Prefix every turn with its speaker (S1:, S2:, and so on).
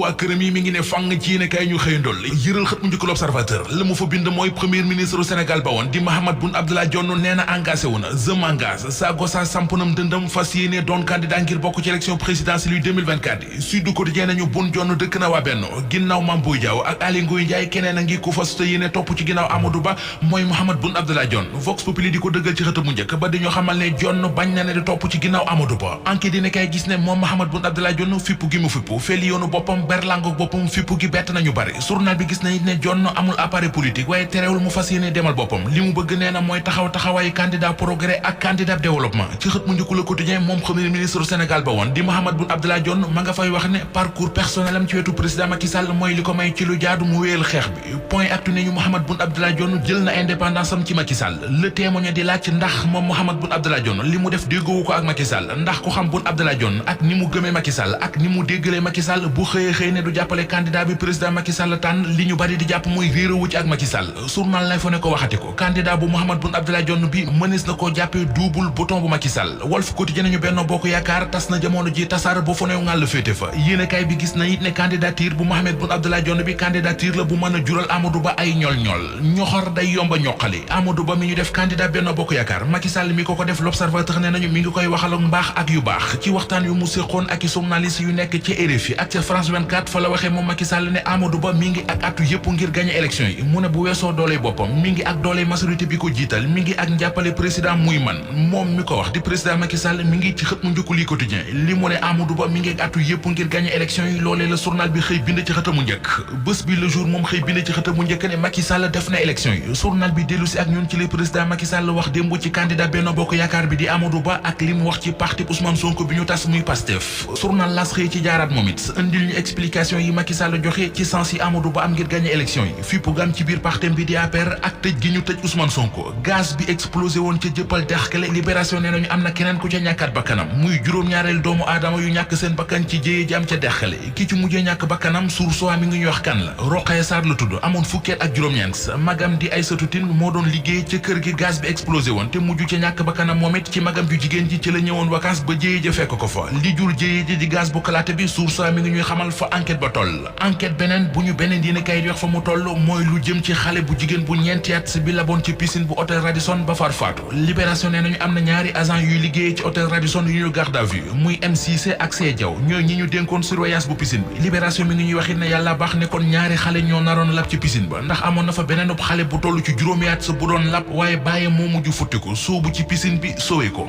S1: waa këram yi mi ngi ne fàng ci yéene kaay ñu xëy ndol yëral xët mu njëkk l'Observateur la mu fa bind mooy premier ministre Sénégal ba woon di Mahammed Boun Abdallah Dionne nee na engagé wu na je m'engage sa gosa sampunam dëndam fas yéene doon candidat ngir bokk ci élection présidentielle yu 2024 yi Sud Quotidien nañu Boun Dionne dëkk na waa Benno ginnaaw Mame Boye Diao ak Aly Ngouille Ndiaye keneen a ngi ku fas yéene topp ci ginnaaw Amadou Ba mooy Mahammed Boun Abdallah Dionne Vox Populi di ko dëggal ci xët mu njëkk ba di ñu xamal ne Dionne bañ na ne di topp ci ginnaaw Amadou Ba enquête dina kay gis ne moom Mahammed Boun Abdallah Dionne fippu gi mu fippu feli yoonu boppam berlangook boppam fippu gi bett nañu bari journal bi gis na it ne Dionne amul appareil politique waaye terewul mu fas yéene demal boppam li mu bëgg nee na mooy taxawaayu candidat progrès ak candidat développement ci xët mu njëkk Le Quotidien moom premier ministre Sénégal ba woon di Mahammed Boun Abdallah Dionne ma nga fay wax ne parcours personnel am ci wetu président Macky Sall mooy li ko may ci lu jaadu mu wéyal xeex bi point actu ne ñu Mahammed Boun Abdallah Dionne jël na indépendance am ci Macky Sall Le Témoin di laaj ndax moom Mahammed Boun Abdallah Dionne li mu def déggoowu ko ak Macky Sall ndax ko xam Boun Abdallah Dionne ak ni mu gëmee Macky Sall ak ni mu déggalee Macky Sall bu xëyee ne du jàppale candidat bi président Macky Sall tànn li ñu bari di jàpp mooy réeréwu ci ak Macky Sall journal lay fa ne ko waxati ko candidat bu Mahammed Boun Abdallah Dionne bi mënees na koo jàppee double bouton bu Macky Sall Walf Quotidien nañu Benno Bokk Yaakaar tas na jamono ji tasaar ba fu new ngàll féete fa yéenekaay bi gis na it ne candidature bu Mahammed Boun Abdallah Dionne bi candidature la bu mën a jural Amadou Ba ay ñol-ñol ñoxor day yomba ñoqali Amadou Ba mi ñu def candidat Benno Bokk Yaakaar Macky Sall mi ko def L'Observateur ne nañu mi ngi koy waxal ak mbaax ak yu baax ci waxtaan yu mu séqoon ak i journaliste yu nekk ci RFI ak ca France 24 fa la waxee moom Macky Sall ne Amadou Ba mi ngi ak atu yëpp ngir gagner élection yi mu ne bu weesoo dooley boppam mi ngi ak dooley majorité bi ko jiital mi ngi ak njàppale président muy man moom mi ko wax di président Macky Sall mi ngi ci xët mu njëkk li Quotidien li mu ne Amadou Ba mi ngi ak atu yëpp ngir gagner élection yi loolee la journal bi xëy bind ci xëtamu njëkk bés bi le jour moom xëy bind ci xëtamu njëkk ne Macky Sall def na élection yi journal bi dellu si ak ñun ci le président Macky Sall wax démb ci candidat Benno Bokk Yaakaar bi di Amadou Ba ak li mu wax ci parti Ousmane Sonko bi ñu tas muy Pastef journal L'As xëy ci jaaraat moom it indil ñu explication yi Macky Sall joxe ci sens yi Amadou Ba am ngir gagner élection yi fippu gam ci biir partem bi di APR ak tëj gi ñu tëj Ousmane Sonko gaz bi explosé woon ca jëppal dexkale libération nee nañu am na keneen ku ca ñàkkaat bakkanam muy juróom-ñaareel doomu aadama yu ñàkk seen bakkan ci jéye ji am ca dexkale ki ci mujjee ñàkk bakkanam source mi ngi ñuy wax kan la Rokhaya Sarr la tudd amoon fukkeet ak juróom-ñeent magam di Aïssatou Tine moo doon liggéey ca kër gi gaz bi explosé woon te mujj ca ñàkk bakkanam moom it ci magam ju jigéen ji ci la ñëwoon vacances ba jéye ja fekk ko fa li jur jéye ji di gaz bu kalaate bi source mi ngi ñuy xamal fa enquête ba toll enquête beneen bu ñu beneen dina kay di wax fa mu toll mooy lu jëm ci xale bu jigéen bu ñeenti at bi laboon ci piscine bu hôtel Radisson ba far faatu libération nee nañu am na ñaari agent yuy liggéey ci hôtel Radisson yu ñu garde à vue muy M Cissé ak C Diaw ñooy ñi ñu dénkoon surveillance bu piscine bi libération mi ngi ñuy waxit ne yàlla baax ne kon ñaari xale ñoo naroon lab ci piscine ba ndax amoon na fa beneen xale bu toll ci juróomi at sa bu doon lab waaye bàyyi moo mujj futtiku soobu ci piscine bi sowee ko